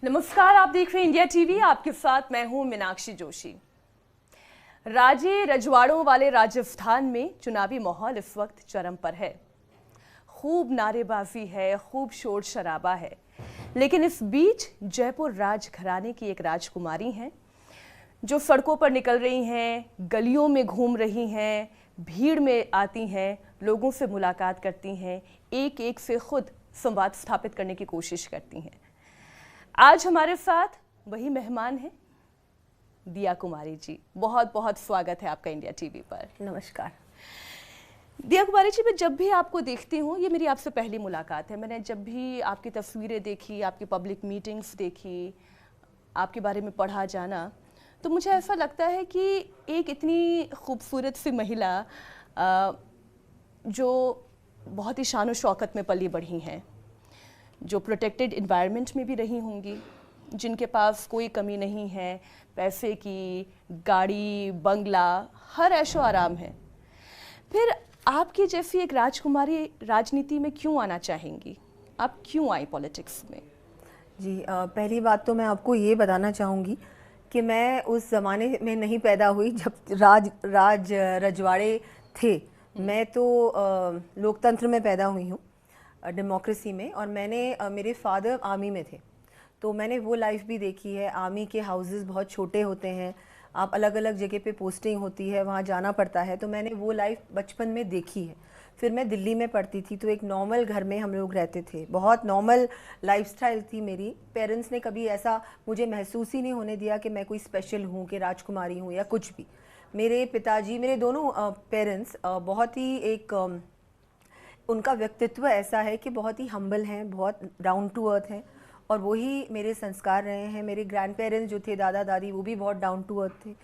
नमस्कार, आप देख रहे हैं इंडिया टीवी। आपके साथ मैं हूं मीनाक्षी जोशी। राजे रजवाड़ों वाले राजस्थान में चुनावी माहौल इस वक्त चरम पर है। खूब नारेबाजी है, खूब शोर शराबा है, लेकिन इस बीच जयपुर राजघराने की एक राजकुमारी हैं जो सड़कों पर निकल रही हैं, गलियों में घूम रही हैं, भीड़ में आती हैं, लोगों से मुलाकात करती हैं, एक एक से खुद संवाद स्थापित करने की कोशिश करती हैं। आज हमारे साथ वही मेहमान हैं, दिया कुमारी जी। बहुत बहुत स्वागत है आपका इंडिया टीवी पर। नमस्कार। दिया कुमारी जी, मैं जब भी आपको देखती हूँ, ये मेरी आपसे पहली मुलाकात है, मैंने जब भी आपकी तस्वीरें देखी, आपकी पब्लिक मीटिंग्स देखी, आपके बारे में पढ़ा जाना, तो मुझे ऐसा लगता है कि एक इतनी खूबसूरत सी महिला जो बहुत ही शान और शौकत में पली बढ़ी हैं, जो प्रोटेक्टेड इन्वायरमेंट में भी रही होंगी, जिनके पास कोई कमी नहीं है, पैसे की, गाड़ी, बंगला, हर ऐशो आराम है, फिर आपकी जैसी एक राजकुमारी राजनीति में क्यों आना चाहेंगी? आप क्यों आई पॉलिटिक्स में? जी, पहली बात तो मैं आपको ये बताना चाहूँगी कि मैं उस ज़माने में नहीं पैदा हुई जब रजवाड़े थे। मैं तो लोकतंत्र में पैदा हुई हूँ, डेमोक्रेसी में, और मेरे फादर आर्मी में थे, तो मैंने वो लाइफ भी देखी है। आर्मी के हाउसेस बहुत छोटे होते हैं, आप अलग अलग जगह पे पोस्टिंग होती है, वहाँ जाना पड़ता है, तो मैंने वो लाइफ बचपन में देखी है। फिर मैं दिल्ली में पढ़ती थी, तो एक नॉर्मल घर में हम लोग रहते थे, बहुत नॉर्मल लाइफस्टाइल थी मेरी। पेरेंट्स ने कभी ऐसा मुझे महसूस ही नहीं होने दिया कि मैं कोई स्पेशल हूँ, कि राजकुमारी हूँ या कुछ भी। मेरे पिताजी, मेरे दोनों पेरेंट्स बहुत ही उनका व्यक्तित्व ऐसा है कि बहुत ही हम्बल हैं, बहुत डाउन टू अर्थ हैं, और वही मेरे संस्कार रहे हैं। मेरे ग्रैंड पेरेंट्स जो थे, दादा दादी, वो भी बहुत डाउन टू अर्थ थे।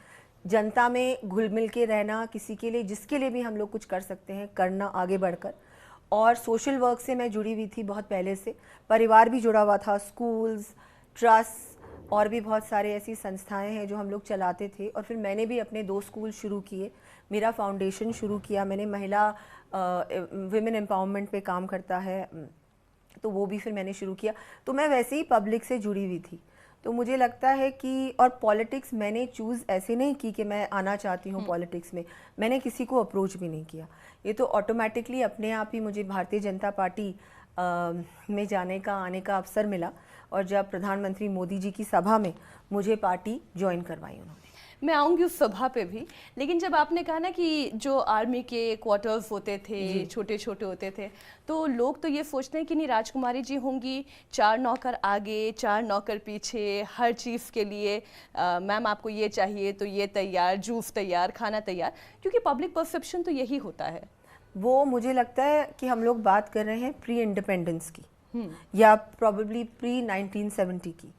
जनता में घुल मिल के रहना, किसी के लिए, जिसके लिए भी हम लोग कुछ कर सकते हैं, करना आगे बढ़कर। और सोशल वर्क से मैं जुड़ी हुई थी बहुत पहले से, परिवार भी जुड़ा हुआ था, स्कूल्स, ट्रस्ट और भी बहुत सारे ऐसी संस्थाएं हैं जो हम लोग चलाते थे। और फिर मैंने भी अपने 2 स्कूल शुरू किए, मेरा फाउंडेशन शुरू किया मैंने, महिला विमेन एम्पावरमेंट पे काम करता है, तो वो भी फिर मैंने शुरू किया। तो मैं वैसे ही पब्लिक से जुड़ी हुई थी, तो मुझे लगता है कि, और पॉलिटिक्स मैंने चूज़ ऐसे नहीं की कि मैं आना चाहती हूँ पॉलिटिक्स में, मैंने किसी को अप्रोच भी नहीं किया, ये तो ऑटोमेटिकली अपने आप ही मुझे भारतीय जनता पार्टी में आने का अवसर मिला, और जब प्रधानमंत्री मोदी जी की सभा में मुझे पार्टी ज्वाइन करवाई उन्होंने। मैं आऊँगी उस सभा पे भी, लेकिन जब आपने कहा ना कि जो आर्मी के क्वार्टर्स होते थे, छोटे छोटे होते थे, तो लोग तो ये सोचते हैं कि नहीं, राजकुमारी जी होंगी, 4 नौकर आगे, 4 नौकर पीछे, हर चीज़ के लिए मैम आपको ये चाहिए तो ये तैयार, जूस तैयार, खाना तैयार, क्योंकि पब्लिक परसेप्शन तो यही होता है। वो मुझे लगता है कि हम लोग बात कर रहे हैं प्री इंडिपेंडेंस की, या प्रॉबेबली प्री 1970 की।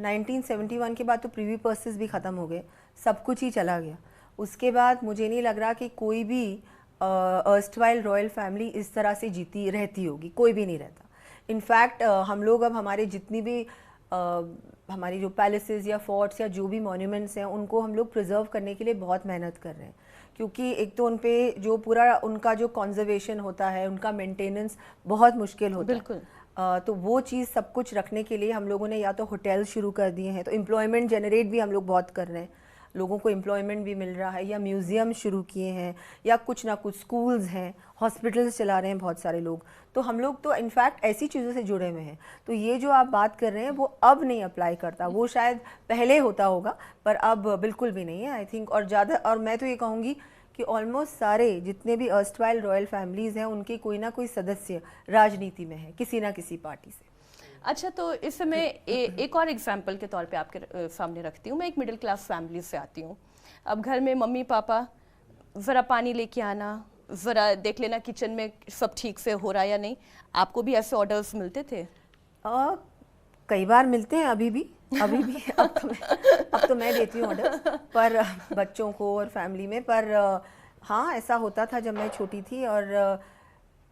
1971 के बाद तो प्रीवी पर्सेस भी ख़त्म हो गए, सब कुछ ही चला गया। उसके बाद मुझे नहीं लग रहा कि कोई भी अर्स्टवाइल रॉयल फैमिली इस तरह से जीती रहती होगी, कोई भी नहीं रहता। इनफैक्ट हम लोग अब हमारे जितनी भी हमारी जो पैलेसेस या फोर्ट्स या जो भी मॉन्यूमेंट्स हैं, उनको हम लोग प्रिजर्व करने के लिए बहुत मेहनत कर रहे हैं, क्योंकि एक तो उन पे जो पूरा उनका जो कंजर्वेशन होता है, उनका मेंटेनेंस बहुत मुश्किल होता है। बिल्कुल। तो वो चीज़ सब कुछ रखने के लिए हम लोगों ने या तो होटल शुरू कर दिए हैं, तो एम्प्लॉयमेंट जनरेट भी हम लोग बहुत कर रहे हैं, लोगों को एम्प्लॉयमेंट भी मिल रहा है, या म्यूज़ियम शुरू किए हैं, या कुछ ना कुछ स्कूल्स हैं, हॉस्पिटल्स चला रहे हैं बहुत सारे लोग। तो हम लोग तो इनफैक्ट ऐसी चीज़ों से जुड़े हुए हैं। तो ये जो आप बात कर रहे हैं वो अब नहीं अप्लाई करता, वो शायद पहले होता होगा, पर अब बिल्कुल भी नहीं है आई थिंक। और ज़्यादा, और मैं तो ये कहूँगी कि ऑलमोस्ट सारे जितने भी अर्स्टवाइल रॉयल फैमिलीज़ हैं, उनके कोई ना कोई सदस्य राजनीति में है, किसी ना किसी पार्टी से। अच्छा, तो इस समय एक और एग्जाम्पल के तौर पे आपके सामने रखती हूँ। मैं एक मिडिल क्लास फैमिली से आती हूँ। अब घर में मम्मी पापा, ज़रा पानी लेके आना, ज़रा देख लेना किचन में सब ठीक से हो रहा है या नहीं। आपको भी ऐसे ऑर्डर्स मिलते थे? कई बार मिलते हैं, अभी भी अब तो मैं देती हूँ ऑर्डर, पर बच्चों को और फैमिली में। पर हाँ, ऐसा होता था जब मैं छोटी थी, और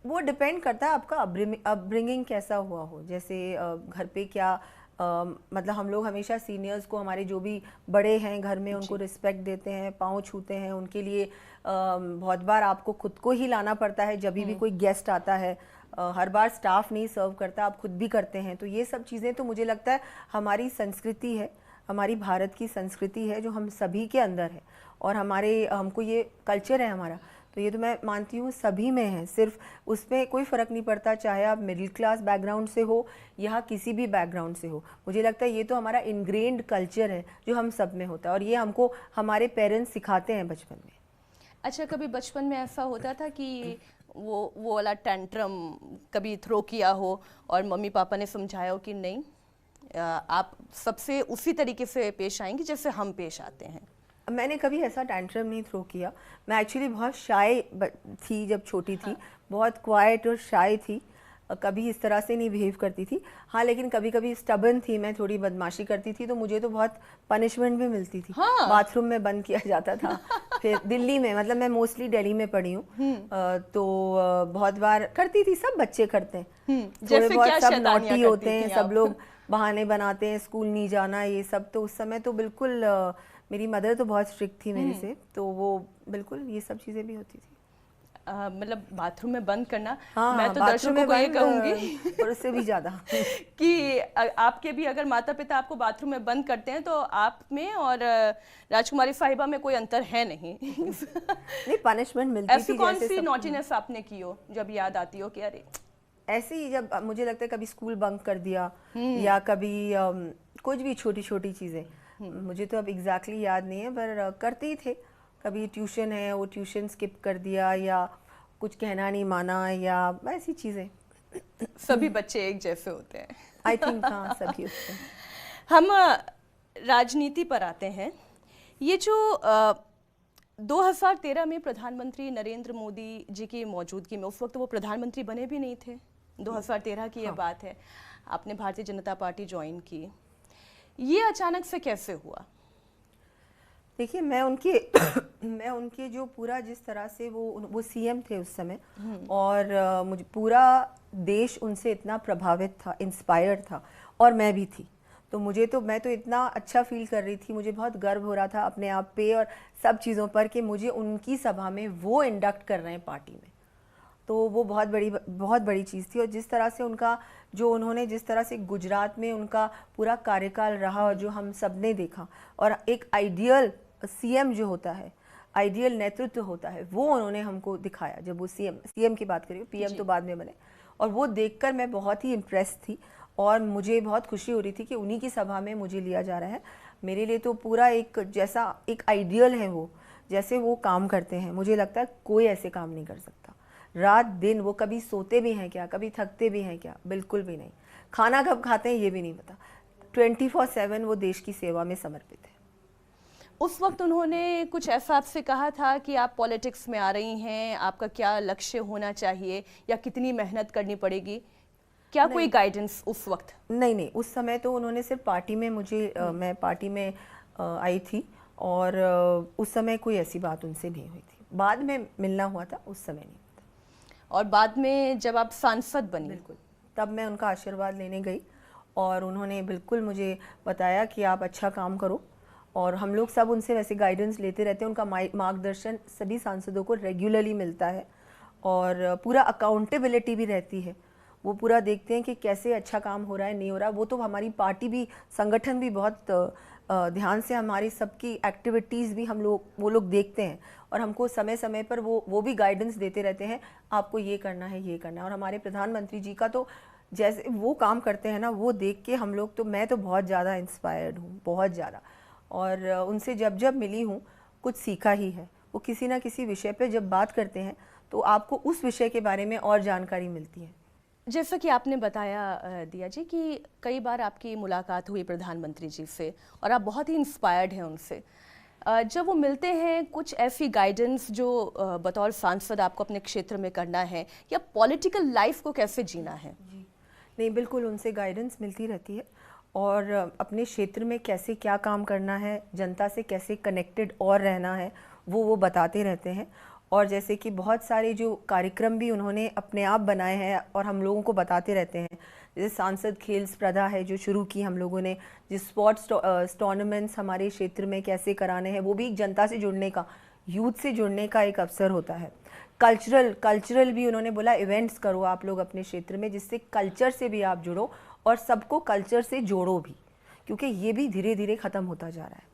वो डिपेंड करता है आपका अपब्रिंगिंग कैसा हुआ हो। जैसे घर पे क्या मतलब हम लोग हमेशा सीनियर्स को, हमारे जो भी बड़े हैं घर में, उनको रिस्पेक्ट देते हैं, पाँव छूते हैं उनके लिए। बहुत बार आपको खुद को ही लाना पड़ता है जब भी कोई गेस्ट आता है, हर बार स्टाफ नहीं सर्व करता, आप खुद भी करते हैं। तो ये सब चीज़ें तो मुझे लगता है हमारी संस्कृति है, हमारी भारत की संस्कृति है जो हम सभी के अंदर है, और हमको ये कल्चर है हमारा। तो ये तो मैं मानती हूँ सभी में है, सिर्फ उसमें कोई फ़र्क नहीं पड़ता चाहे आप मिडिल क्लास बैकग्राउंड से हो या किसी भी बैकग्राउंड से हो। मुझे लगता है ये तो हमारा इनग्रेन्ड कल्चर है जो हम सब में होता है, और ये हमको हमारे पेरेंट्स सिखाते हैं बचपन में। अच्छा, कभी बचपन में ऐसा होता था कि वो वाला टेंट्रम कभी थ्रो किया हो और मम्मी पापा ने समझाया हो कि नहीं, आप सबसे उसी तरीके से पेश आएंगी जैसे हम पेश आते हैं? मैंने कभी ऐसा टेंट्रम नहीं थ्रो किया। मैं एक्चुअली बहुत शाय थी जब छोटी थी, बहुत क्वाइट और शाय थी, कभी इस तरह से नहीं बिहेव करती थी। हाँ, लेकिन कभी कभी स्टबर्न थी, मैं थोड़ी बदमाशी करती थी, तो मुझे तो बहुत पनिशमेंट भी मिलती थी। हाँ। बाथरूम में बंद किया जाता था। फिर दिल्ली में, मतलब मैं मोस्टली दिल्ली में पढ़ी हूँ, तो बहुत बार करती थी, सब बच्चे करते हैं, थोड़े बहुत सब नॉटी होते हैं, सब लोग बहाने बनाते हैं, स्कूल नहीं जाना, ये सब। तो उस समय तो बिल्कुल मेरी मदर तो बहुत स्ट्रिक्ट थी मेरे से, तो वो बिल्कुल ये सब चीज़ें भी होती थी। मतलब बाथरूम में बंद करना। हाँ, मैं तो दर्शकों को ये कहूंगी और उससे भी ज्यादा कि आपके भी अगर माता पिता आपको बाथरूम में बंद करते हैं तो आप में और राजकुमारी साहिबा में कोई अंतर है नहीं। नहीं, पनिशमेंट मिलती थी। ऐसी कौन सी नॉटीनेस आपने की हो जब याद आती हो कि अरे? ऐसे ही जब मुझे लगता है कभी स्कूल बंक कर दिया, या कभी कुछ भी छोटी छोटी चीजें, मुझे तो अब एग्जैक्टली याद नहीं है, पर करते ही थे। कभी ट्यूशन है, वो ट्यूशन स्किप कर दिया, या कुछ कहना नहीं माना, या ऐसी चीज़ें। सभी बच्चे एक जैसे होते हैं, आई थिंक। हाँ, सभी होते हैं। हम राजनीति पर आते हैं। ये जो 2013 में प्रधानमंत्री नरेंद्र मोदी जी की मौजूदगी में, उस वक्त वो प्रधानमंत्री बने भी नहीं थे, 2013 की यह बात है, आपने भारतीय जनता पार्टी ज्वाइन की, ये अचानक से कैसे हुआ? देखिए, मैं उनके जो पूरा जिस तरह से वो सीएम थे उस समय, और मुझे पूरा देश उनसे इतना प्रभावित था, इंस्पायर्ड था, और मैं भी थी। तो मैं तो इतना अच्छा फील कर रही थी, मुझे बहुत गर्व हो रहा था अपने आप पे और सब चीज़ों पर कि मुझे उनकी सभा में वो इंडक्ट कर रहे हैं पार्टी में। तो वो बहुत बड़ी चीज़ थी। और जिस तरह से उन्होंने जिस तरह से गुजरात में उनका पूरा कार्यकाल रहा, और जो हम सब ने देखा, और एक आइडियल सीएम जो होता है, आइडियल नेतृत्व होता है, वो उन्होंने हमको दिखाया। जब वो सीएम की बात करिए, पीएम तो बाद में बने, और वो देखकर मैं बहुत ही इम्प्रेस थी, और मुझे बहुत खुशी हो रही थी कि उन्हीं की सभा में मुझे लिया जा रहा है। मेरे लिए तो पूरा एक आइडियल है वो, जैसे वो काम करते हैं, मुझे लगता है कोई ऐसे काम नहीं कर सकता। रात दिन वो कभी सोते भी हैं क्या, कभी थकते भी हैं क्या? बिल्कुल भी नहीं। खाना कब खाते हैं ये भी नहीं पता। 24/7 वो देश की सेवा में समर्पित है। उस वक्त उन्होंने कुछ ऐसा आपसे कहा था कि आप पॉलिटिक्स में आ रही हैं, आपका क्या लक्ष्य होना चाहिए या कितनी मेहनत करनी पड़ेगी? क्या कोई गाइडेंस उस वक्त? नहीं, उस समय तो उन्होंने सिर्फ पार्टी में मैं पार्टी में आई थी, और उस समय कोई ऐसी बात उनसे नहीं हुई थी। बाद में मिलना हुआ था, उस समय नहीं। और बाद में जब आप सांसद बनी, बिल्कुल, तब मैं उनका आशीर्वाद लेने गई, और उन्होंने बिल्कुल मुझे बताया कि आप अच्छा काम करो, और हम लोग सब उनसे वैसे गाइडेंस लेते रहते हैं। उनका मार्गदर्शन सभी सांसदों को रेगुलरली मिलता है, और पूरा अकाउंटेबिलिटी भी रहती है। वो पूरा देखते हैं कि कैसे अच्छा काम हो रहा है, नहीं हो रहा। वो तो हमारी पार्टी भी, संगठन भी बहुत ध्यान से हमारी सबकी एक्टिविटीज़ भी वो लोग देखते हैं, और हमको समय समय पर वो भी गाइडेंस देते रहते हैं, आपको ये करना है, ये करना है। और हमारे प्रधानमंत्री जी का तो जैसे वो काम करते हैं ना, वो देख के हम लोग तो, मैं तो बहुत ज़्यादा इंस्पायर्ड हूँ, बहुत ज़्यादा। और उनसे जब मिली हूँ, कुछ सीखा ही है। वो किसी ना किसी विषय पे जब बात करते हैं तो आपको उस विषय के बारे में और जानकारी मिलती है। जैसा कि आपने बताया दिया जी कि कई बार आपकी मुलाकात हुई प्रधानमंत्री जी से और आप बहुत ही इंस्पायर्ड हैं उनसे। जब वो मिलते हैं, कुछ ऐसी गाइडेंस जो बतौर सांसद आपको अपने क्षेत्र में करना है, या पॉलिटिकल लाइफ को कैसे जीना है? जी नहीं, बिल्कुल उनसे गाइडेंस मिलती रहती है, और अपने क्षेत्र में कैसे क्या काम करना है, जनता से कैसे कनेक्टेड और रहना है, वो बताते रहते हैं। और जैसे कि बहुत सारे जो कार्यक्रम भी उन्होंने अपने आप बनाए हैं और हम लोगों को बताते रहते हैं, जैसे सांसद खेल स्पर्धा है जो शुरू की हम लोगों ने, जिस स्पोर्ट्स टूर्नामेंट्स हमारे क्षेत्र में कैसे कराने हैं, वो भी जनता से जुड़ने का। यूथ से जुड़ने का एक अवसर होता है। कल्चरल भी उन्होंने बोला इवेंट्स करो आप लोग अपने क्षेत्र में, जिससे कल्चर से भी आप जुड़ो और सबको कल्चर से जोड़ो भी, क्योंकि ये भी धीरे धीरे ख़त्म होता जा रहा है।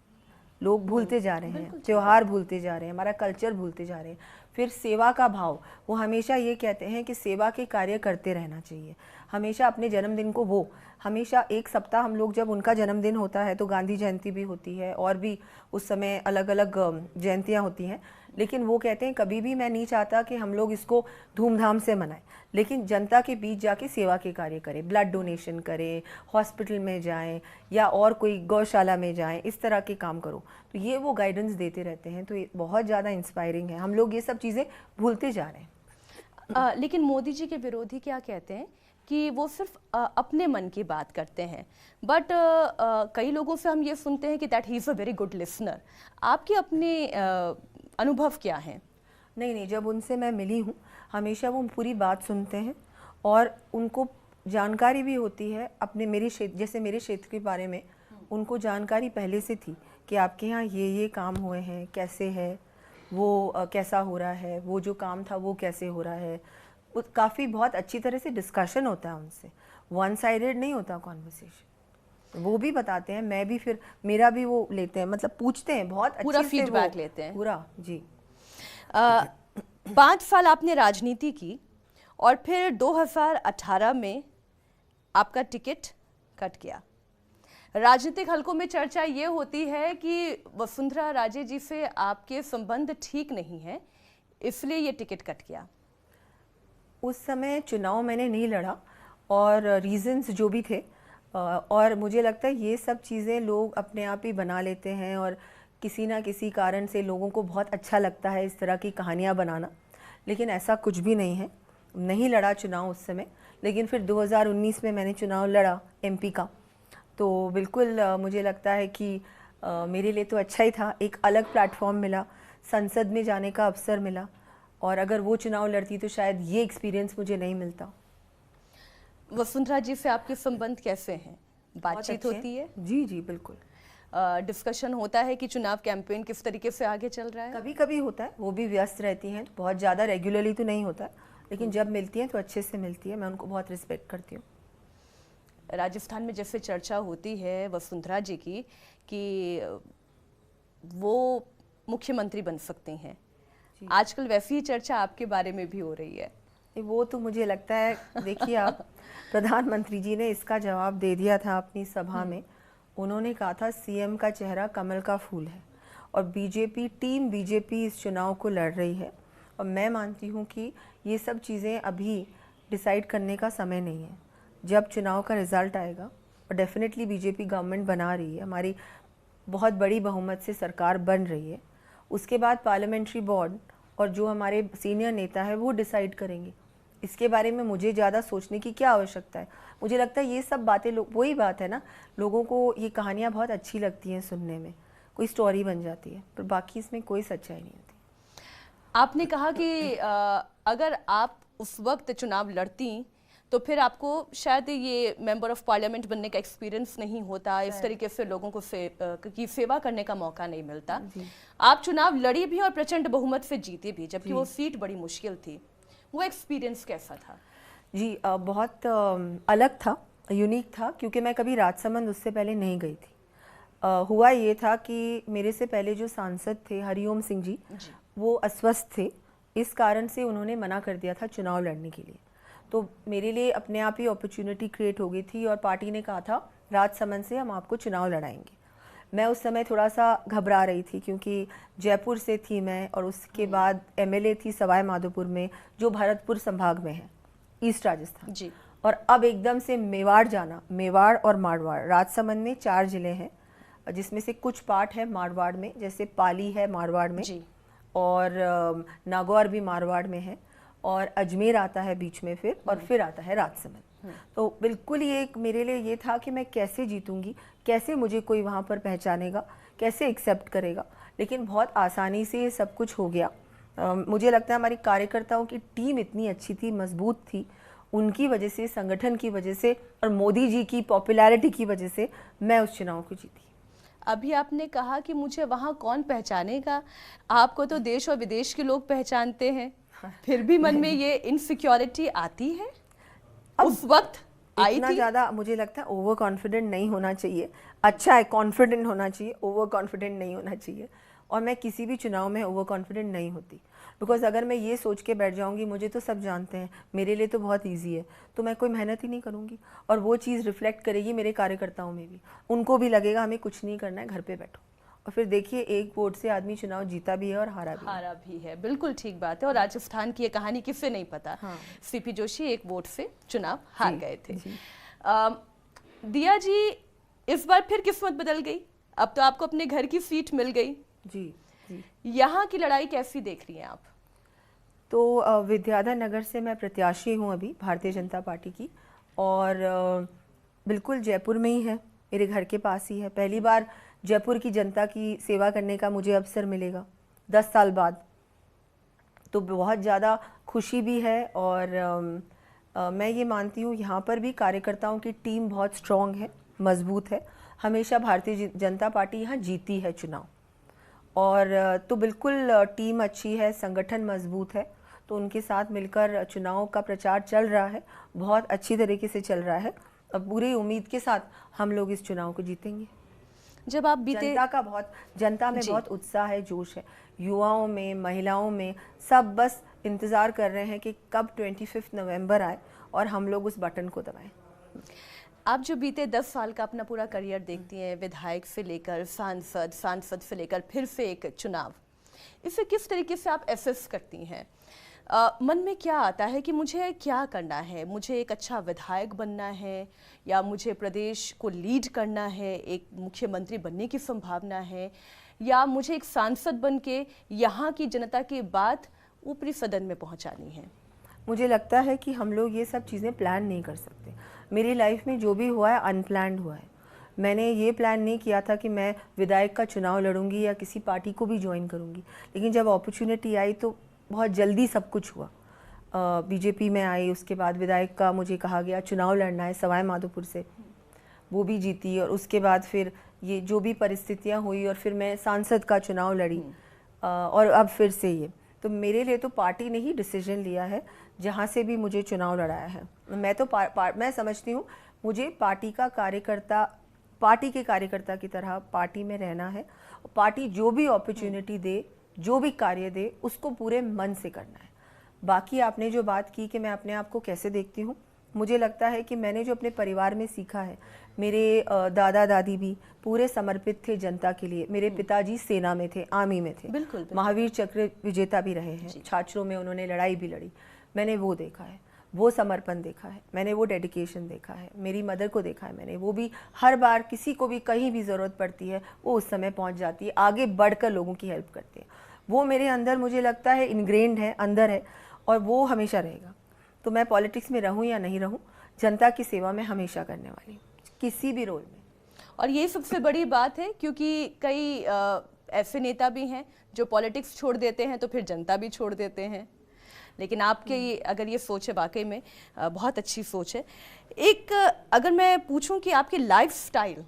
लोग भूलते जा रहे हैं, त्योहार भूलते जा रहे हैं, हमारा कल्चर भूलते जा रहे हैं। फिर सेवा का भाव, वो हमेशा ये कहते हैं कि सेवा के कार्य करते रहना चाहिए। हमेशा अपने जन्मदिन को वो हमेशा एक सप्ताह हम लोग, जब उनका जन्मदिन होता है तो गांधी जयंती भी होती है और भी उस समय अलग अलग जयंतियाँ होती हैं, लेकिन वो कहते हैं कभी भी मैं नहीं चाहता कि हम लोग इसको धूमधाम से मनाएं, लेकिन जनता के बीच जाके सेवा के कार्य करें, ब्लड डोनेशन करें, हॉस्पिटल में जाएं या और कोई गौशाला में जाएं, इस तरह के काम करो। तो ये वो गाइडेंस देते रहते हैं, तो ये बहुत ज़्यादा इंस्पायरिंग है। हम लोग ये सब चीज़ें भूलते जा रहे हैं। लेकिन मोदी जी के विरोधी क्या कहते हैं कि वो सिर्फ अपने मन की बात करते हैं, बट कई लोगों से हम ये सुनते हैं कि that he is a very good listener. आपके अपने अनुभव क्या हैं? नहीं, जब उनसे मैं मिली हूँ हमेशा वो पूरी बात सुनते हैं और उनको जानकारी भी होती है अपने मेरे क्षेत्र के बारे में। उनको जानकारी पहले से थी कि आपके यहाँ ये काम हुए हैं, कैसे है वो, कैसा हो रहा है, वो जो काम था वो कैसे हो रहा है। काफ़ी बहुत अच्छी तरह से डिस्कशन होता है उनसे, वन साइडेड नहीं होता कॉन्वर्सेशन। वो भी बताते हैं, मैं भी फिर मेरा भी वो लेते हैं, मतलब पूछते हैं, बहुत पूरा अच्छे से फीडबैक लेते हैं पूरा। जी 5 साल आपने राजनीति की और फिर 2018 में आपका टिकट कट गया। राजनीतिक हलकों में चर्चा ये होती है कि वसुंधरा राजे जी से आपके संबंध ठीक नहीं है, इसलिए ये टिकट कट गया। उस समय चुनाव मैंने नहीं लड़ा और रीजंस जो भी थे, और मुझे लगता है ये सब चीज़ें लोग अपने आप ही बना लेते हैं और किसी ना किसी कारण से लोगों को बहुत अच्छा लगता है इस तरह की कहानियाँ बनाना, लेकिन ऐसा कुछ भी नहीं है। नहीं लड़ा चुनाव उस समय, लेकिन फिर 2019 में मैंने चुनाव लड़ा एमपी का, तो बिल्कुल मुझे लगता है कि मेरे लिए तो अच्छा ही था, एक अलग प्लेटफॉर्म मिला, संसद में जाने का अवसर मिला, और अगर वो चुनाव लड़ती तो शायद ये एक्सपीरियंस मुझे नहीं मिलता। वसुंधरा जी से आपके संबंध कैसे हैं? बातचीत होती है? जी बिल्कुल। डिस्कशन होता है कि चुनाव कैंपेन किस तरीके से आगे चल रहा है? कभी कभी होता है, वो भी व्यस्त रहती हैं, तो बहुत ज़्यादा रेगुलरली तो नहीं होता, लेकिन जब मिलती हैं तो अच्छे से मिलती है। मैं उनको बहुत रिस्पेक्ट करती हूँ। राजस्थान में जैसे चर्चा होती है वसुंधरा जी की कि वो मुख्यमंत्री बन सकती हैं, आजकल वैसी ही चर्चा आपके बारे में भी हो रही है। वो तो मुझे लगता है, देखिए आप, प्रधानमंत्री जी ने इसका जवाब दे दिया था अपनी सभा में। उन्होंने कहा था सीएम का चेहरा कमल का फूल है, और बीजेपी इस चुनाव को लड़ रही है। और मैं मानती हूँ कि ये सब चीज़ें अभी डिसाइड करने का समय नहीं है। जब चुनाव का रिज़ल्ट आएगा, और डेफिनेटली बीजेपी गवर्नमेंट बना रही है, हमारी बहुत बड़ी बहुमत से सरकार बन रही है, उसके बाद पार्लियामेंट्री बोर्ड और जो हमारे सीनियर नेता है वो डिसाइड करेंगे। इसके बारे में मुझे ज़्यादा सोचने की क्या आवश्यकता है। मुझे लगता है ये सब बातें, वही बात है ना, लोगों को ये कहानियाँ बहुत अच्छी लगती हैं सुनने में, कोई स्टोरी बन जाती है, पर बाकी इसमें कोई सच्चाई नहीं होती। आपने कहा कि अगर आप उस वक्त चुनाव लड़ती तो फिर आपको शायद ये मेंबर ऑफ पार्लियामेंट बनने का एक्सपीरियंस नहीं होता, इस तरीके से लोगों को की सेवा करने का मौका नहीं मिलता। आप चुनाव लड़ी भी और प्रचंड बहुमत से जीती भी, जबकि वो सीट बड़ी मुश्किल थी। वो एक्सपीरियंस कैसा था? जी बहुत अलग था, यूनिक था, क्योंकि मैं कभी राजसमंद उससे पहले नहीं गई थी। हुआ ये था कि मेरे से पहले जो सांसद थे हरिओम सिंह जी, वो अस्वस्थ थे, इस कारण से उन्होंने मना कर दिया था चुनाव लड़ने के लिए। तो मेरे लिए अपने आप ही अपॉर्चुनिटी क्रिएट हो गई थी, और पार्टी ने कहा था राजसमंद से हम आपको चुनाव लड़ाएंगे। मैं उस समय थोड़ा सा घबरा रही थी, क्योंकि जयपुर से थी मैं, और उसके बाद एमएलए थी सवाई माधोपुर में, जो भरतपुर संभाग में है, ईस्ट राजस्थान जी। और अब एकदम से मेवाड़ जाना, मेवाड़ और मारवाड़, राजसमंद में 4 जिले हैं, जिसमें से कुछ पार्ट है मारवाड़ में, जैसे पाली है मारवाड़ में जी, और नागौर भी मारवाड़ में है, और अजमेर आता है बीच में फिर, और फिर आता है राजसमंद। तो बिल्कुल ये एक मेरे लिए ये था कि मैं कैसे जीतूंगी, कैसे मुझे कोई वहाँ पर पहचानेगा, कैसे एक्सेप्ट करेगा। लेकिन बहुत आसानी से ये सब कुछ हो गया। मुझे लगता है हमारी कार्यकर्ताओं की टीम इतनी अच्छी थी, मजबूत थी, उनकी वजह से, संगठन की वजह से, और मोदी जी की पॉपुलैरिटी की वजह से मैं उस चुनाव को जीती। अभी आपने कहा कि मुझे वहाँ कौन पहचानेगा, आपको तो देश और विदेश के लोग पहचानते हैं, फिर भी मन में ये इनसिक्योरिटी आती है? उस वक्त आई इतना थी? ज़्यादा मुझे लगता है ओवर कॉन्फिडेंट नहीं होना चाहिए। अच्छा है, कॉन्फिडेंट होना चाहिए, ओवर कॉन्फिडेंट नहीं होना चाहिए। और मैं किसी भी चुनाव में ओवर कॉन्फिडेंट नहीं होती, बिकॉज अगर मैं ये सोच के बैठ जाऊंगी मुझे तो सब जानते हैं, मेरे लिए तो बहुत ईजी है, तो मैं कोई मेहनत ही नहीं करूंगी। और वो चीज़ रिफ्लेक्ट करेगी मेरे कार्यकर्ताओं में भी, उनको भी लगेगा हमें कुछ नहीं करना है, घर पे बैठो। और फिर देखिए एक वोट से आदमी चुनाव जीता भी है और हारा भी है। हारा भी है, बिल्कुल ठीक बात है। और राजस्थान की ये कहानी किसे नहीं पता। हाँ। सीपी जोशी एक वोट से चुनाव हार गए थे। जी। दिया जी, इस बार फिर किस्मत बदल गई, अब तो आपको अपने घर की सीट मिल गई। जी जी। यहाँ की लड़ाई कैसी देख रही हैं आप? तो विद्याधर नगर से मैं प्रत्याशी हूँ अभी भारतीय जनता पार्टी की, और बिल्कुल जयपुर में ही है, मेरे घर के पास ही है। पहली बार जयपुर की जनता की सेवा करने का मुझे अवसर मिलेगा 10 साल बाद, तो बहुत ज़्यादा खुशी भी है। और मैं ये मानती हूँ यहाँ पर भी कार्यकर्ताओं की टीम बहुत स्ट्रॉन्ग है, मजबूत है। हमेशा भारतीय जनता पार्टी यहाँ जीती है चुनाव, और तो बिल्कुल टीम अच्छी है, संगठन मजबूत है, तो उनके साथ मिलकर चुनाव का प्रचार चल रहा है, बहुत अच्छी तरीके से चल रहा है। अब पूरी उम्मीद के साथ हम लोग इस चुनाव को जीतेंगे। जब आप बीते जनता में बहुत उत्साह है, जोश है, युवाओं में, महिलाओं में, सब बस इंतज़ार कर रहे हैं कि कब 25 नवंबर आए और हम लोग उस बटन को दबाएं। आप जो बीते 10 साल का अपना पूरा करियर देखती हैं, विधायक से लेकर सांसद से लेकर फिर से एक चुनाव, इसे किस तरीके से आप एसेस करती हैं? मन में क्या आता है कि मुझे क्या करना है? मुझे एक अच्छा विधायक बनना है, या मुझे प्रदेश को लीड करना है, एक मुख्यमंत्री बनने की संभावना है, या मुझे एक सांसद बन के यहाँ की जनता की बात ऊपरी सदन में पहुँचानी है? मुझे लगता है कि हम लोग ये सब चीज़ें प्लान नहीं कर सकते। मेरी लाइफ में जो भी हुआ है अनप्लान्ड हुआ है। मैंने ये प्लान नहीं किया था कि मैं विधायक का चुनाव लड़ूंगी या किसी पार्टी को भी ज्वाइन करूंगी, लेकिन जब अपॉर्चुनिटी आई तो बहुत जल्दी सब कुछ हुआ। बीजेपी में आई, उसके बाद विधायक का मुझे कहा गया चुनाव लड़ना है सवाई माधोपुर से, वो भी जीती, और उसके बाद फिर ये जो भी परिस्थितियाँ हुई और फिर मैं सांसद का चुनाव लड़ी, और अब फिर से ये, तो मेरे लिए तो पार्टी ने ही डिसीजन लिया है जहाँ से भी मुझे चुनाव लड़ाया है। मैं तो मैं समझती हूँ मुझे पार्टी के कार्यकर्ता की तरह पार्टी में रहना है। पार्टी जो भी अपॉर्चुनिटी दे, जो भी कार्य दे, उसको पूरे मन से करना है। बाकी आपने जो बात की कि मैं अपने आप को कैसे देखती हूँ, मुझे लगता है कि मैंने जो अपने परिवार में सीखा है, मेरे दादा दादी भी पूरे समर्पित थे जनता के लिए। मेरे पिताजी सेना में थे, आर्मी में थे, बिल्कुल। महावीर चक्र विजेता भी रहे हैं, छात्रों में उन्होंने लड़ाई भी लड़ी। मैंने वो देखा है, वो समर्पण देखा है, मैंने वो डेडिकेशन देखा है। मेरी मदर को देखा है मैंने, वो भी हर बार किसी को भी कहीं भी ज़रूरत पड़ती है वो उस समय पहुंच जाती है, आगे बढ़कर लोगों की हेल्प करती है। वो मेरे अंदर मुझे लगता है इनग्रेन्ड है, अंदर है, और वो हमेशा रहेगा। तो मैं पॉलिटिक्स में रहूं या नहीं रहूं, जनता की सेवा में हमेशा करने वाली हूं, किसी भी रोल में। और ये सबसे बड़ी बात है, क्योंकि कई ऐसे नेता भी हैं जो पॉलिटिक्स छोड़ देते हैं तो फिर जनता भी छोड़ देते हैं, लेकिन आपकी अगर ये सोच है वाकई में बहुत अच्छी सोच है। एक अगर मैं पूछूं कि आपकी लाइफस्टाइल,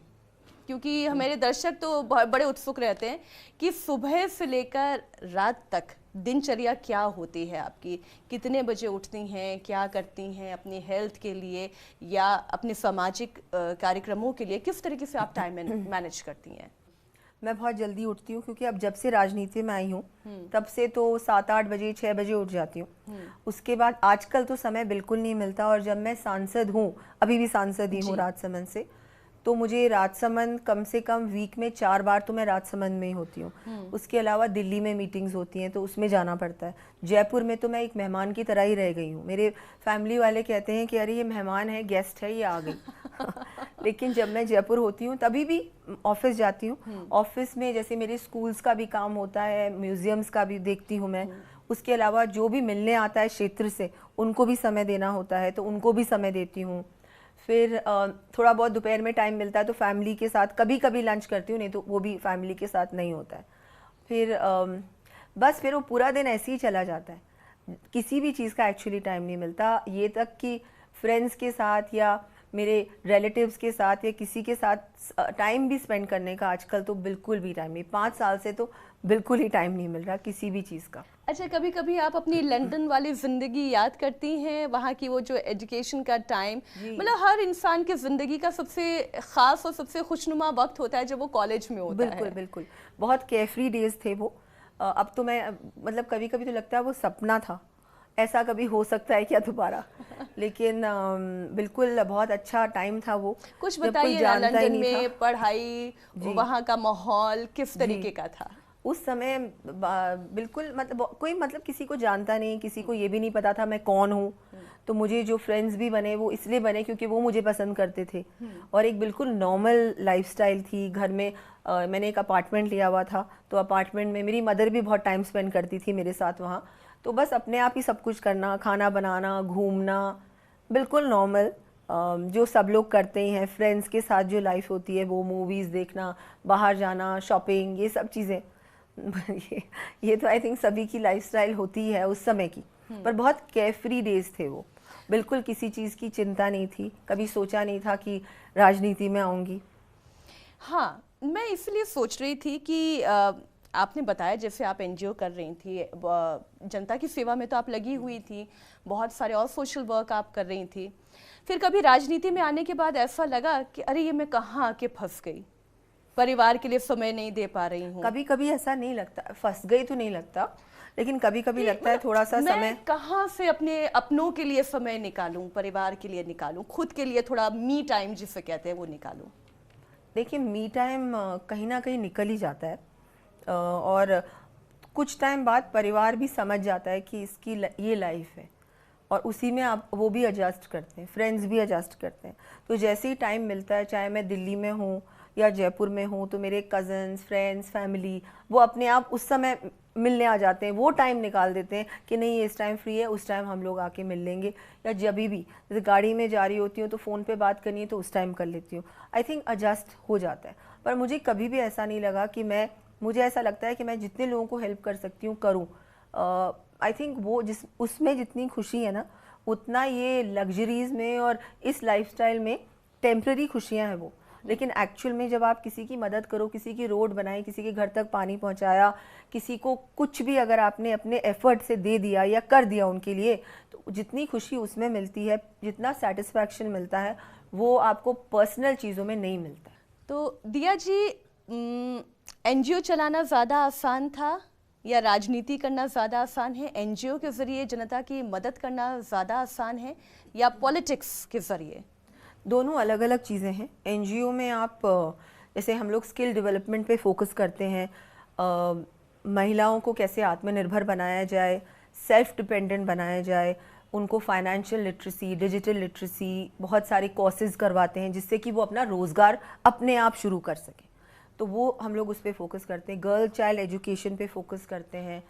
क्योंकि हमारे दर्शक तो बड़े उत्सुक रहते हैं कि सुबह से लेकर रात तक दिनचर्या क्या होती है आपकी, कितने बजे उठती हैं, क्या करती हैं अपनी हेल्थ के लिए या अपने सामाजिक कार्यक्रमों के लिए, किस तरीके से आप टाइम मैनेज करती हैं? मैं बहुत जल्दी उठती हूँ, क्योंकि अब जब से राजनीति में आई हूँ तब से तो 7-8 बजे 6 बजे उठ जाती हूँ। उसके बाद आजकल तो समय बिल्कुल नहीं मिलता, और जब मैं सांसद हूँ, अभी भी सांसद ही हूँ राजसमंद से, तो मुझे राजसमंद कम से कम वीक में 4 बार तो मैं राजसमंद में ही होती हूँ। उसके अलावा दिल्ली में मीटिंग्स होती हैं तो उसमें जाना पड़ता है। जयपुर में तो मैं एक मेहमान की तरह ही रह गई हूँ। मेरे फैमिली वाले कहते हैं कि अरे ये मेहमान है, गेस्ट है, ये आ गई। लेकिन जब मैं जयपुर होती हूँ तभी भी ऑफिस जाती हूँ। ऑफिस में जैसे मेरे स्कूल्स का भी काम होता है, म्यूजियम्स का भी देखती हूँ मैं। उसके अलावा जो भी मिलने आता है क्षेत्र से, उनको भी समय देना होता है तो उनको भी समय देती हूँ। फिर थोड़ा बहुत दोपहर में टाइम मिलता है तो फैमिली के साथ कभी कभी लंच करती हूँ, नहीं तो वो भी फैमिली के साथ नहीं होता है। फिर बस फिर वो पूरा दिन ऐसे ही चला जाता है, किसी भी चीज़ का एक्चुअली टाइम नहीं मिलता। ये तक कि फ्रेंड्स के साथ या मेरे रिलेटिव्स के साथ या किसी के साथ टाइम भी स्पेंड करने का आजकल तो बिल्कुल भी टाइम नहीं, 5 साल से तो बिल्कुल ही टाइम नहीं मिल रहा किसी भी चीज़ का। अच्छा, कभी कभी आप अपनी लंदन वाली ज़िंदगी याद करती हैं, वहाँ की वो जो एजुकेशन का टाइम, मतलब हर इंसान की ज़िंदगी का सबसे ख़ास और सबसे खुशनुमा वक्त होता है जब वो कॉलेज में होता है। बिल्कुल बिल्कुल, बहुत केयरफ्री डेज थे वो। अब तो मैं मतलब कभी कभी तो लगता है वो सपना था, ऐसा कभी हो सकता है क्या दोबारा। लेकिन बिल्कुल बहुत अच्छा टाइम था वो। कुछ जब कोई बताइए ना, जानता ही लंदन नहीं था। में पढ़ाई, वहाँ का माहौल किस तरीके का था? उस समय बिल्कुल मतलब कोई मतलब किसी को जानता नहीं, किसी को ये भी नहीं पता था मैं कौन हूँ। तो मुझे जो फ्रेंड्स भी बने वो इसलिए बने क्योंकि वो मुझे पसंद करते थे। और एक बिल्कुल नॉर्मल लाइफस्टाइल थी घर में। मैंने एक अपार्टमेंट लिया हुआ था, तो अपार्टमेंट में मेरी मदर भी बहुत टाइम स्पेंड करती थी मेरे साथ वहाँ। तो बस अपने आप ही सब कुछ करना, खाना बनाना, घूमना, बिल्कुल नॉर्मल जो सब लोग करते ही हैं। फ्रेंड्स के साथ जो लाइफ होती है वो, मूवीज़ देखना, बाहर जाना, शॉपिंग, ये सब चीज़ें। ये तो आई थिंक सभी की लाइफस्टाइल होती है उस समय की। पर बहुत केयरफ्री डेज थे वो, बिल्कुल किसी चीज़ की चिंता नहीं थी, कभी सोचा नहीं था कि राजनीति में आऊँगी। हाँ, मैं इसलिए सोच रही थी कि आपने बताया जैसे आप एनजीओ कर रही थी, जनता की सेवा में तो आप लगी हुई थी, बहुत सारे और सोशल वर्क आप कर रही थी, फिर कभी राजनीति में आने के बाद ऐसा लगा कि अरे ये मैं कहाँ आके फंस गई, परिवार के लिए समय नहीं दे पा रही हूँ? कभी कभी ऐसा नहीं लगता, फंस गई तो नहीं लगता, लेकिन कभी कभी लगता है थोड़ा सा समय मैं कहाँ से अपने अपनों के लिए समय निकालूं, परिवार के लिए निकालूं, खुद के लिए थोड़ा मी टाइम जिसे कहते हैं वो निकालूं। देखिए, मी टाइम कहीं ना कहीं निकल ही जाता है। और कुछ टाइम बाद परिवार भी समझ जाता है कि इसकी ये लाइफ है, और उसी में आप वो भी एडजस्ट करते हैं, फ्रेंड्स भी एडजस्ट करते हैं। तो जैसे ही टाइम मिलता है, चाहे मैं दिल्ली में हूँ या जयपुर में हूँ, तो मेरे कज़न्स, फ्रेंड्स, फैमिली वो अपने आप उस समय मिलने आ जाते हैं, वो टाइम निकाल देते हैं कि नहीं ये इस टाइम फ्री है, उस टाइम हम लोग आके मिल लेंगे। या जब भी जैसे गाड़ी में जा रही होती हूँ तो फ़ोन पे बात करनी है तो उस टाइम कर लेती हूँ। आई थिंक एडजस्ट हो जाता है। पर मुझे कभी भी ऐसा नहीं लगा कि मुझे ऐसा लगता है कि मैं जितने लोगों को हेल्प कर सकती हूँ करूँ। आई थिंक वो उसमें जितनी खुशी है ना, उतना ये लग्जरीज़ में और इस लाइफस्टाइल में टेम्पररी खुशियाँ हैं वो। लेकिन एक्चुअल में जब आप किसी की मदद करो, किसी की रोड बनाई, किसी के घर तक पानी पहुंचाया, किसी को कुछ भी अगर आपने अपने एफर्ट से दे दिया या कर दिया उनके लिए, तो जितनी खुशी उसमें मिलती है, जितना सेटिस्फैक्शन मिलता है, वो आपको पर्सनल चीज़ों में नहीं मिलता। तो दिया जी, एनजीओ चलाना ज़्यादा आसान था या राजनीति करना ज़्यादा आसान है? एनजीओ के ज़रिए जनता की मदद करना ज़्यादा आसान है या पॉलिटिक्स के ज़रिए? दोनों अलग अलग चीज़ें हैं। एनजीओ में आप जैसे हम लोग स्किल डेवलपमेंट पे फोकस करते हैं, महिलाओं को कैसे आत्मनिर्भर बनाया जाए, सेल्फ डिपेंडेंट बनाया जाए, उनको फाइनेंशियल लिटरेसी, डिजिटल लिटरेसी, बहुत सारे कोर्सेज करवाते हैं जिससे कि वो अपना रोज़गार अपने आप शुरू कर सकें। तो वो हम लोग उस पर फोकस करते हैं। गर्ल चाइल्ड एजुकेशन पे फोकस करते हैं।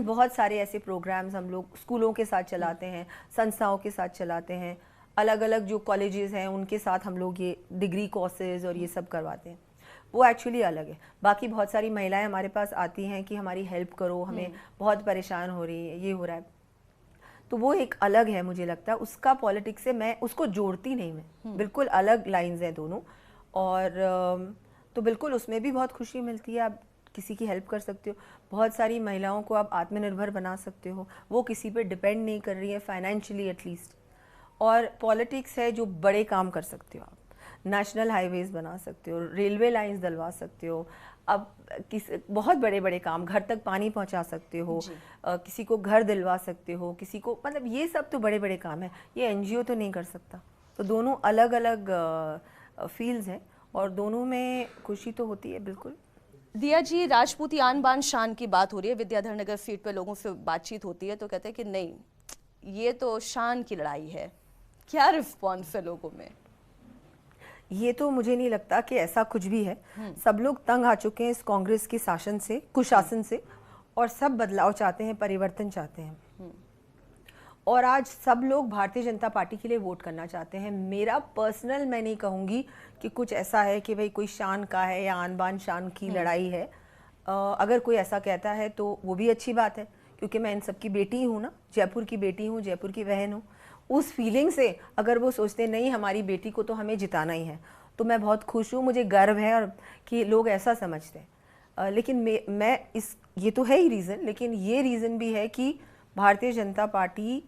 बहुत सारे ऐसे प्रोग्राम्स हम लोग स्कूलों के साथ चलाते हैं, संस्थाओं के साथ चलाते हैं। अलग अलग जो कॉलेजेस हैं उनके साथ हम लोग ये डिग्री कोर्सेज और ये सब करवाते हैं। वो एक्चुअली अलग है। बाकी बहुत सारी महिलाएं हमारे पास आती हैं कि हमारी हेल्प करो, हमें बहुत परेशान हो रही है, ये हो रहा है, तो वो एक अलग है। मुझे लगता है उसका पॉलिटिक्स से मैं उसको जोड़ती नहीं, मैं बिल्कुल अलग लाइंस हैं दोनों। और तो बिल्कुल उसमें भी बहुत खुशी मिलती है, आप किसी की हेल्प कर सकते हो, बहुत सारी महिलाओं को आप आत्मनिर्भर बना सकते हो, वो किसी पे डिपेंड नहीं कर रही है फाइनेंशियली एटलीस्ट। और पॉलिटिक्स है जो बड़े काम कर सकते हो, आप नेशनल हाईवेज बना सकते हो, रेलवे लाइंस डलवा सकते हो, अब बहुत बड़े बड़े काम, घर तक पानी पहुंचा सकते हो, किसी को घर दिलवा सकते हो, किसी को, मतलब ये सब तो बड़े बड़े काम है, ये एनजीओ तो नहीं कर सकता। तो दोनों अलग अलग फील्ड्स हैं और दोनों में खुशी तो होती है बिल्कुल। दिया जी, राजपूती आन बान शान की बात हो रही है, विद्याधर नगर सीट पे लोगों से बातचीत होती है तो कहते हैं कि नहीं ये तो शान की लड़ाई है, क्या रिस्पॉन्स है लोगों में? ये तो मुझे नहीं लगता कि ऐसा कुछ भी है। सब लोग तंग आ चुके हैं इस कांग्रेस के शासन से, कुशासन से, और सब बदलाव चाहते हैं, परिवर्तन चाहते हैं। और आज सब लोग भारतीय जनता पार्टी के लिए वोट करना चाहते हैं। मेरा पर्सनल, मैं नहीं कहूँगी कि कुछ ऐसा है कि भाई कोई शान का है या आन बान शान की लड़ाई है। अगर कोई ऐसा कहता है तो वो भी अच्छी बात है, क्योंकि मैं इन सब की बेटी हूँ ना, जयपुर की बेटी हूँ, जयपुर की बहन हूँ। उस फीलिंग से अगर वो सोचते नहीं हमारी बेटी को तो हमें जिताना ही है, तो मैं बहुत खुश हूँ, मुझे गर्व है और कि लोग ऐसा समझते हैं। लेकिन मैं इस ये तो है ही रीज़न, लेकिन ये रीज़न भी है कि भारतीय जनता पार्टी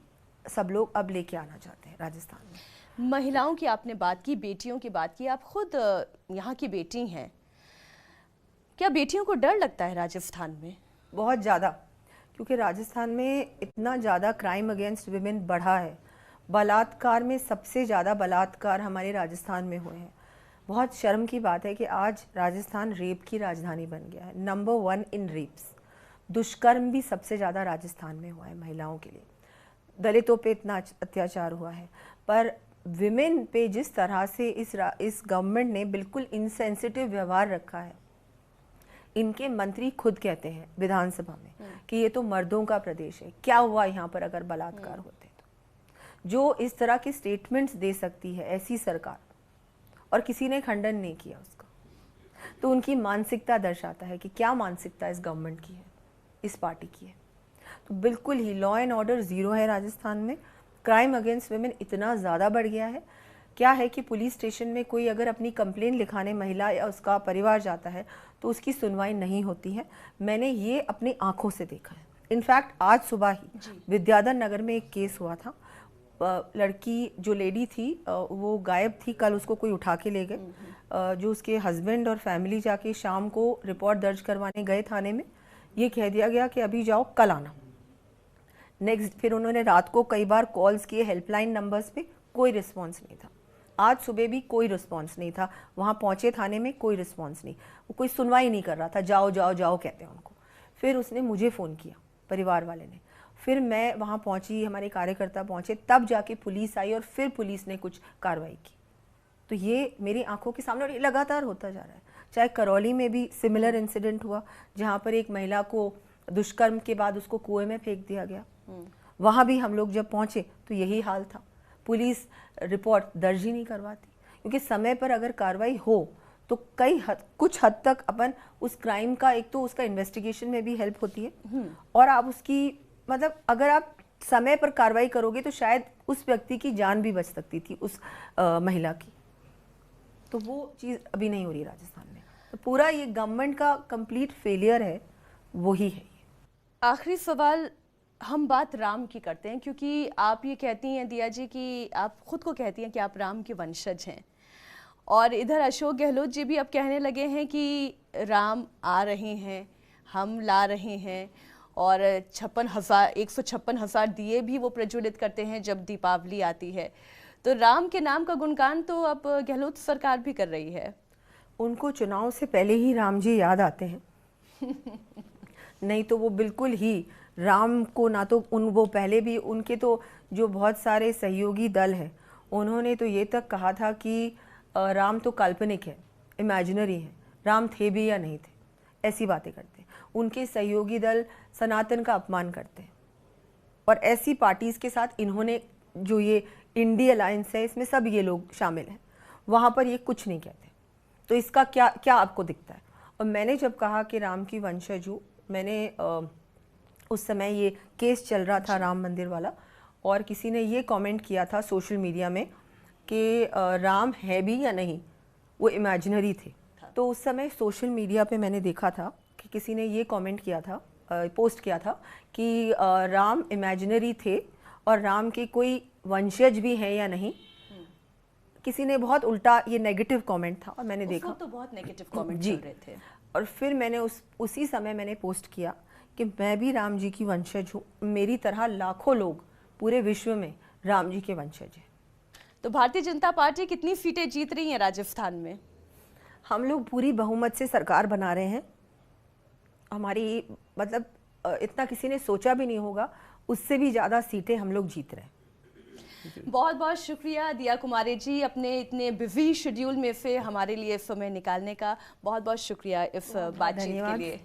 सब लोग अब लेके आना चाहते हैं राजस्थान में। महिलाओं की आपने बात की, बेटियों की बात की, आप खुद यहाँ की बेटी हैं, क्या बेटियों को डर लगता है राजस्थान में? बहुत ज़्यादा, क्योंकि राजस्थान में इतना ज़्यादा क्राइम अगेंस्ट विमेन बढ़ा है। बलात्कार में सबसे ज़्यादा बलात्कार हमारे राजस्थान में हुए हैं। बहुत शर्म की बात है कि आज राजस्थान रेप की राजधानी बन गया है, नंबर 1 इन रेप्स। दुष्कर्म भी सबसे ज़्यादा राजस्थान में हुआ है महिलाओं के लिए। दलितों पे इतना अत्याचार हुआ है, पर विमेन पे जिस तरह से इस गवर्नमेंट ने बिल्कुल इनसेंसिटिव व्यवहार रखा है। इनके मंत्री खुद कहते हैं विधानसभा में कि ये तो मर्दों का प्रदेश है, क्या हुआ यहाँ पर अगर बलात्कार होते तो। जो इस तरह के स्टेटमेंट्स दे सकती है ऐसी सरकार, और किसी ने खंडन नहीं किया उसका, तो उनकी मानसिकता दर्शाता है कि क्या मानसिकता इस गवर्नमेंट की है, इस पार्टी की है। तो बिल्कुल ही लॉ एंड ऑर्डर ज़ीरो है राजस्थान में। क्राइम अगेंस्ट वुमेन इतना ज़्यादा बढ़ गया है, क्या है कि पुलिस स्टेशन में कोई अगर अपनी कंप्लेन लिखाने महिला या उसका परिवार जाता है तो उसकी सुनवाई नहीं होती है। मैंने ये अपनी आंखों से देखा है। इनफैक्ट आज सुबह ही विद्याधर नगर में एक केस हुआ था। लड़की जो लेडी थी वो गायब थी, कल उसको कोई उठा के ले गए। जो उसके हस्बैंड और फैमिली जाके शाम को रिपोर्ट दर्ज करवाने गए थाने में, ये कह दिया गया कि अभी जाओ कल आना। नेक्स्ट फिर उन्होंने रात को कई बार कॉल्स किए हेल्पलाइन नंबर्स पे, कोई रिस्पॉन्स नहीं था। आज सुबह भी कोई रिस्पॉन्स नहीं था। वहाँ पहुँचे थाने में, कोई रिस्पॉन्स नहीं, वो कोई सुनवाई नहीं कर रहा था। जाओ जाओ जाओ कहते हैं उनको। फिर उसने मुझे फ़ोन किया, परिवार वाले ने, फिर मैं वहाँ पहुँची, हमारे कार्यकर्ता पहुँचे, तब जाके पुलिस आई और फिर पुलिस ने कुछ कार्रवाई की। तो ये मेरी आंखों के सामने, और ये लगातार होता जा रहा है। चाहे करौली में भी सिमिलर इंसिडेंट हुआ, जहाँ पर एक महिला को दुष्कर्म के बाद उसको कुएं में फेंक दिया गया। वहाँ भी हम लोग जब पहुँचे तो यही हाल था। पुलिस रिपोर्ट दर्ज ही नहीं करवाती, क्योंकि समय पर अगर कार्रवाई हो तो कुछ हद तक अपन उस क्राइम का, एक तो उसका इन्वेस्टिगेशन में भी हेल्प होती है, और आप उसकी मतलब अगर आप समय पर कार्रवाई करोगे तो शायद उस व्यक्ति की जान भी बच सकती थी, उस महिला की। तो वो चीज़ अभी नहीं हो रही राजस्थान में। तो पूरा ये गवर्नमेंट का कंप्लीट फेलियर है, वही है। आखिरी सवाल, हम बात राम की करते हैं, क्योंकि आप ये कहती हैं दिया जी कि आप खुद को कहती हैं कि आप राम के वंशज हैं, और इधर अशोक गहलोत जी भी अब कहने लगे हैं कि राम आ रहे हैं, हम ला रहे हैं, और 156,000 दिए भी वो प्रज्वलित करते हैं जब दीपावली आती है। तो राम के नाम का गुणगान तो अब गहलोत सरकार भी कर रही है। उनको चुनाव से पहले ही राम जी याद आते हैं नहीं तो वो बिल्कुल ही राम को ना तो वो पहले भी, उनके तो जो बहुत सारे सहयोगी दल हैं, उन्होंने तो ये तक कहा था कि राम तो काल्पनिक है, इमेजिनरी है, राम थे भी या नहीं थे, ऐसी बातें करते हैं। उनके सहयोगी दल सनातन का अपमान करते हैं, और ऐसी पार्टीज़ के साथ इन्होंने, जो ये इंडी अलायंस है, इसमें सब ये लोग शामिल हैं, वहाँ पर ये कुछ नहीं कहते। तो इसका क्या क्या आपको दिखता है? और मैंने जब कहा कि राम की वंशज हूँ, मैंने उस समय ये केस चल रहा था राम मंदिर वाला, और किसी ने ये कमेंट किया था सोशल मीडिया में कि राम है भी या नहीं, वो इमेजिनरी थे। तो उस समय सोशल मीडिया पे मैंने देखा था कि किसी ने ये कमेंट किया था, पोस्ट किया था कि राम इमेजिनरी थे और राम के कोई वंशज भी हैं या नहीं। किसी ने बहुत उल्टा, ये नेगेटिव कमेंट था, और मैंने देखा तो बहुत नेगेटिव कमेंट चल रहे थे। और फिर मैंने उसी समय मैंने पोस्ट किया कि मैं भी राम जी की वंशज हूँ, मेरी तरह लाखों लोग पूरे विश्व में राम जी के वंशज हैं। तो भारतीय जनता पार्टी कितनी सीटें जीत रही है राजस्थान में? हम लोग पूरी बहुमत से सरकार बना रहे हैं। हमारी मतलब इतना किसी ने सोचा भी नहीं होगा, उससे भी ज़्यादा सीटें हम लोग जीत रहे हैं। बहुत बहुत शुक्रिया दिया कुमारी जी, अपने इतने बिजी शेड्यूल में से हमारे लिए समय निकालने का। बहुत बहुत शुक्रिया इस बातचीत के लिए।